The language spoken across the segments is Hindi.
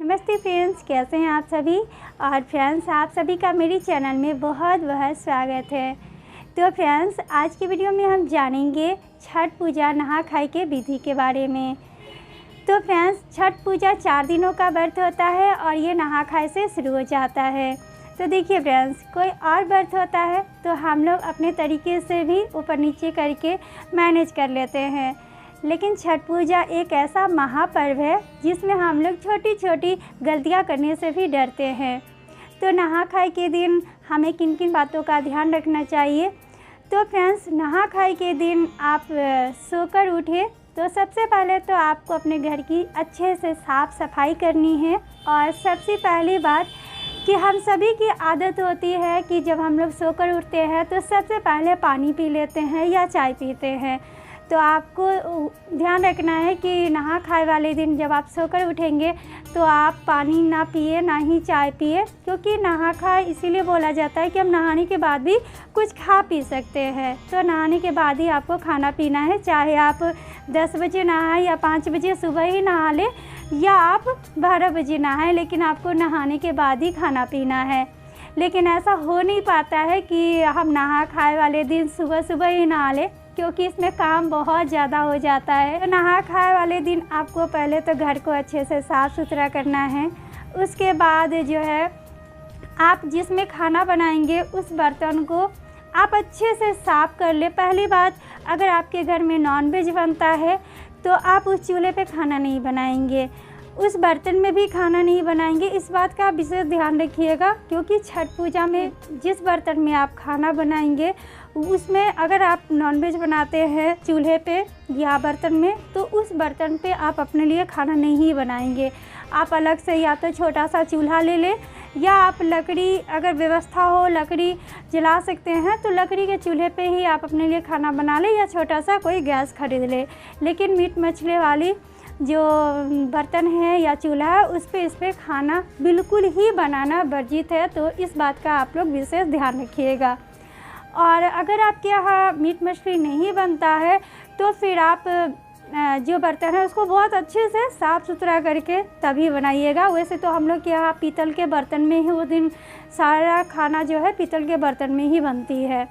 नमस्ते फ्रेंड्स, कैसे हैं आप सभी। और फ्रेंड्स, आप सभी का मेरी चैनल में बहुत बहुत स्वागत है। तो फ्रेंड्स, आज की वीडियो में हम जानेंगे छठ पूजा नहा खाई के विधि के बारे में। तो फ्रेंड्स, छठ पूजा 4 दिनों का व्रत होता है और ये नहा खाई से शुरू हो जाता है। तो देखिए फ्रेंड्स, कोई और व्रत होता है तो हम लोग अपने तरीके से भी ऊपर नीचे करके मैनेज कर लेते हैं, लेकिन छठ पूजा एक ऐसा महापर्व है जिसमें हम लोग छोटी छोटी गलतियां करने से भी डरते हैं। तो नहा खाई के दिन हमें किन किन बातों का ध्यान रखना चाहिए। तो फ्रेंड्स, नहा खाई के दिन आप सोकर उठे तो सबसे पहले तो आपको अपने घर की अच्छे से साफ़ सफाई करनी है। और सबसे पहली बात कि हम सभी की आदत होती है कि जब हम लोग सोकर उठते हैं तो सबसे पहले पानी पी लेते हैं या चाय पीते हैं। तो आपको ध्यान रखना है कि नहा खाए वाले दिन जब आप सोकर उठेंगे तो आप पानी ना पिए ना ही चाय पिए, क्योंकि नहा खाए इसीलिए बोला जाता है कि हम नहाने के बाद भी कुछ खा पी सकते हैं। तो नहाने के बाद ही आपको खाना पीना है, चाहे आप 10 बजे नहाएं या 5 बजे सुबह ही नहा लें या आप 12 बजे नहाएं, लेकिन आपको नहाने के बाद ही खाना पीना है। लेकिन ऐसा हो नहीं पाता है कि हम नहा खाए वाले दिन सुबह सुबह ही नहा लें, क्योंकि इसमें काम बहुत ज़्यादा हो जाता है। तो नहा खाए वाले दिन आपको पहले तो घर को अच्छे से साफ़ सुथरा करना है। उसके बाद जो है आप जिसमें खाना बनाएंगे उस बर्तन को आप अच्छे से साफ़ कर ले। पहली बात, अगर आपके घर में नॉनवेज बनता है तो आप उस चूल्हे पे खाना नहीं बनाएंगे, उस बर्तन में भी खाना नहीं बनाएंगे। इस बात का विशेष ध्यान रखिएगा, क्योंकि छठ पूजा में जिस बर्तन में आप खाना बनाएंगे उसमें अगर आप नॉनवेज बनाते हैं चूल्हे पे या बर्तन में, तो उस बर्तन पे आप अपने लिए खाना नहीं बनाएंगे। आप अलग से या तो छोटा सा चूल्हा ले लें या आप लकड़ी, अगर व्यवस्था हो लकड़ी जला सकते हैं तो लकड़ी के चूल्हे पे ही आप अपने लिए खाना बना लें या छोटा सा कोई गैस खरीद लें। लेकिन मीट मछली वाली जो बर्तन है या चूल्हा है उस पर खाना बिल्कुल ही बनाना वर्जित है। तो इस बात का आप लोग विशेष ध्यान रखिएगा। और अगर आपके यहाँ मीट मछली नहीं बनता है तो फिर आप जो बर्तन है उसको बहुत अच्छे से साफ़ सुथरा करके तभी बनाइएगा। वैसे तो हम लोग के यहाँ पीतल के बर्तन में ही वो दिन सारा खाना जो है पीतल के बर्तन में ही बनती है।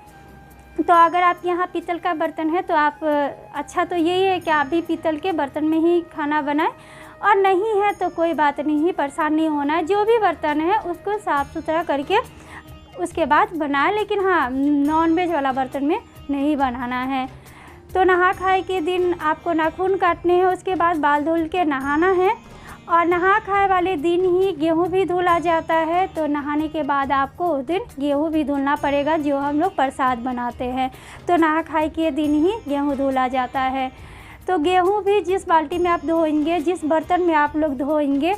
तो अगर आपके यहाँ पीतल का बर्तन है तो आप अच्छा तो यही है कि आप भी पीतल के बर्तन में ही खाना बनाएं, और नहीं है तो कोई बात नहीं, परेशान नहीं होना है। जो भी बर्तन है उसको साफ़ सुथरा करके उसके बाद बनाएं, लेकिन हाँ, नॉनवेज वाला बर्तन में नहीं बनाना है। तो नहा खाए के दिन आपको नाखून काटने हैं, उसके बाद बाल धुल के नहाना है। और नहा खाए वाले दिन ही गेहूँ भी धुला जाता है, तो नहाने के बाद आपको उस दिन गेहूँ भी धुलना पड़ेगा, जो हम लोग प्रसाद बनाते हैं। तो नहा खाए के दिन ही गेहूँ धुला जाता है। तो गेहूँ भी जिस बाल्टी में आप धोएंगे, जिस बर्तन में आप लोग धोएंगे,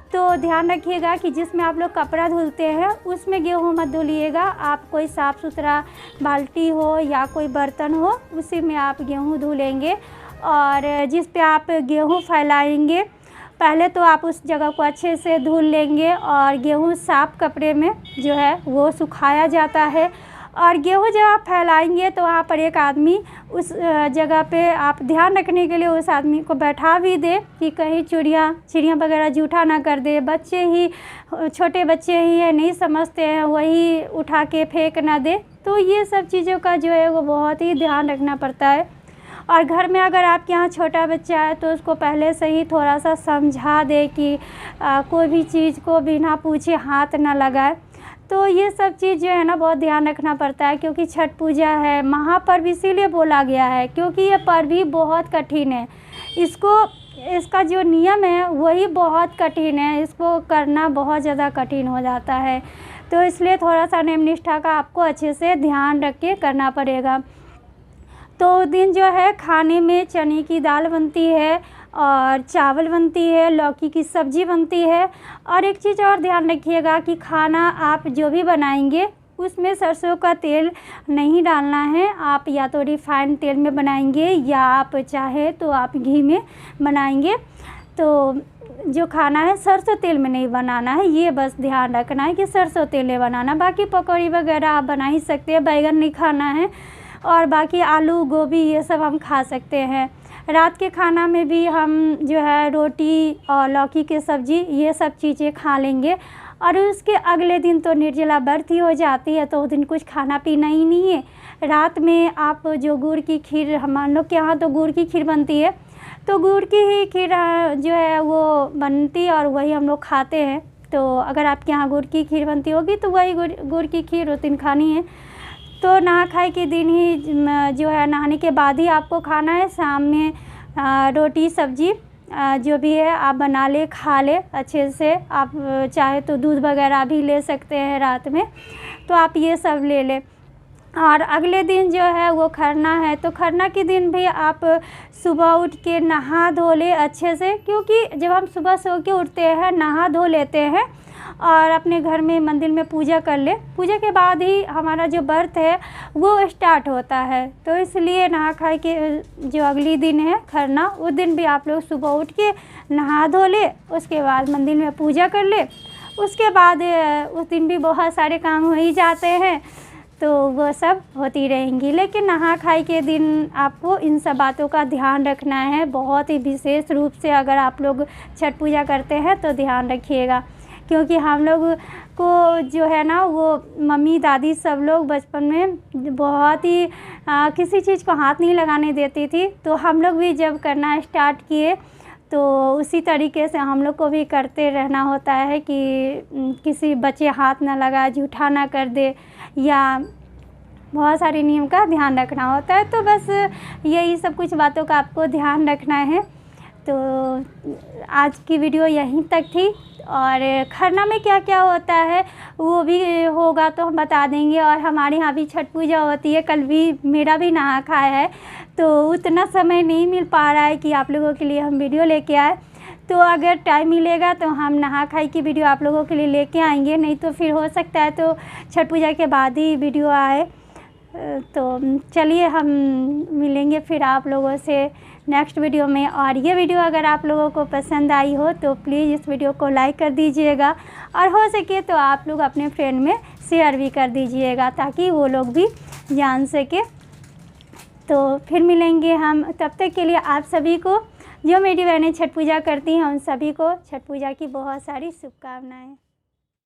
तो ध्यान रखिएगा कि जिसमें आप लोग कपड़ा धुलते हैं उसमें गेहूँ मत धुलिएगा। आप कोई साफ़ सुथरा बाल्टी हो या कोई बर्तन हो उसी में आप गेहूँ धुलेंगे। और जिस पे आप गेहूँ फैलाएंगे पहले तो आप उस जगह को अच्छे से धुल लेंगे, और गेहूँ साफ़ कपड़े में जो है वो सुखाया जाता है। और गेहूँ जब आप फैलाएंगे तो वहाँ पर एक आदमी उस जगह पे आप ध्यान रखने के लिए उस आदमी को बैठा भी दे कि कहीं चिड़ियाँ वगैरह जूठा ना कर दे। बच्चे ही, छोटे बच्चे ही है, नहीं समझते हैं, वही उठा के फेंक ना दे। तो ये सब चीज़ों का जो है वो बहुत ही ध्यान रखना पड़ता है। और घर में अगर आपके यहाँ छोटा बच्चा है तो उसको पहले से ही थोड़ा सा समझा दे कि कोई भी चीज़ को बिना पूछे हाथ ना लगाए। तो ये सब चीज़ जो है ना बहुत ध्यान रखना पड़ता है, क्योंकि छठ पूजा है महापर्व इसीलिए बोला गया है, क्योंकि ये पर्व भी बहुत कठिन है। इसका जो नियम है वही बहुत कठिन है, इसको करना बहुत ज़्यादा कठिन हो जाता है। तो इसलिए थोड़ा सा नियम निष्ठा का आपको अच्छे से ध्यान रख के करना पड़ेगा। तो उस दिन जो है खाने में चने की दाल बनती है और चावल बनती है, लौकी की सब्ज़ी बनती है। और एक चीज़ और ध्यान रखिएगा कि खाना आप जो भी बनाएंगे उसमें सरसों का तेल नहीं डालना है। आप या तो रिफाइंड तेल में बनाएंगे या आप चाहे तो आप घी में बनाएंगे। तो जो खाना है सरसों तेल में नहीं बनाना है, ये बस ध्यान रखना है कि सरसों तेल में बनाना। बाकी पकौड़ी वगैरह आप बना ही सकते हैं, बैगन नहीं खाना है और बाकी आलू गोभी ये सब हम खा सकते हैं। रात के खाना में भी हम जो है रोटी और लौकी की सब्ज़ी ये सब चीज़ें खा लेंगे। और उसके अगले दिन तो निर्जला व्रत ही हो जाती है, तो उस दिन कुछ खाना पीना ही नहीं है। रात में आप जो गुड़ की खीर, हम लोग के यहाँ तो गुड़ की खीर बनती है, तो गुड़ की ही खीर जो है वो बनती है और वही हम लोग खाते हैं। तो अगर आपके यहाँ गुड़ की खीर बनती होगी तो वही गुड़ की खीर उस दिन खानी है। तो नहा खाए के दिन ही जो है नहाने के बाद ही आपको खाना है। शाम में रोटी सब्ज़ी जो भी है आप बना ले, खा ले अच्छे से। आप चाहे तो दूध वगैरह भी ले सकते हैं रात में, तो आप ये सब ले लें। और अगले दिन जो है वो खरना है, तो खरना के दिन भी आप सुबह उठ के नहा धो ले अच्छे से, क्योंकि जब हम सुबह सो के उठते हैं, नहा धो लेते हैं और अपने घर में मंदिर में पूजा कर ले, पूजा के बाद ही हमारा जो व्रत है वो स्टार्ट होता है। तो इसलिए नहा खा के जो अगली दिन है खरना, उस दिन भी आप लोग सुबह उठ के नहा धो ले, उसके बाद मंदिर में पूजा कर ले। उसके बाद उस दिन भी बहुत सारे काम हो ही जाते हैं, तो वो सब होती रहेंगी। लेकिन नहा खाई के दिन आपको इन सब बातों का ध्यान रखना है, बहुत ही विशेष रूप से। अगर आप लोग छठ पूजा करते हैं तो ध्यान रखिएगा, क्योंकि हम लोग को जो है ना वो मम्मी दादी सब लोग बचपन में बहुत ही किसी चीज़ को हाथ नहीं लगाने देती थी। तो हम लोग भी जब करना स्टार्ट किए तो उसी तरीके से हम लोग को भी करते रहना होता है कि किसी बच्चे हाथ ना लगाए, जूठा ना कर दे, या बहुत सारे नियम का ध्यान रखना होता है। तो बस यही सब कुछ बातों का आपको ध्यान रखना है। तो आज की वीडियो यहीं तक थी, और खरना में क्या क्या होता है वो भी होगा तो हम बता देंगे। और हमारे यहाँ भी छठ पूजा होती है, कल भी मेरा भी नहा खाया है, तो उतना समय नहीं मिल पा रहा है कि आप लोगों के लिए हम वीडियो लेके आए। तो अगर टाइम मिलेगा तो हम नहा खाई की वीडियो आप लोगों के लिए लेके आएंगे, नहीं तो फिर हो सकता है तो छठ पूजा के बाद ही वीडियो आए। तो चलिए हम मिलेंगे फिर आप लोगों से नेक्स्ट वीडियो में। और ये वीडियो अगर आप लोगों को पसंद आई हो तो प्लीज़ इस वीडियो को लाइक कर दीजिएगा, और हो सके तो आप लोग अपने फ्रेंड में शेयर भी कर दीजिएगा, ताकि वो लोग भी जान सके। तो फिर मिलेंगे हम, तब तक के लिए आप सभी को, जो मेरी बहनें छठ पूजा करती हैं उन सभी को छठ पूजा की बहुत सारी शुभकामनाएँ।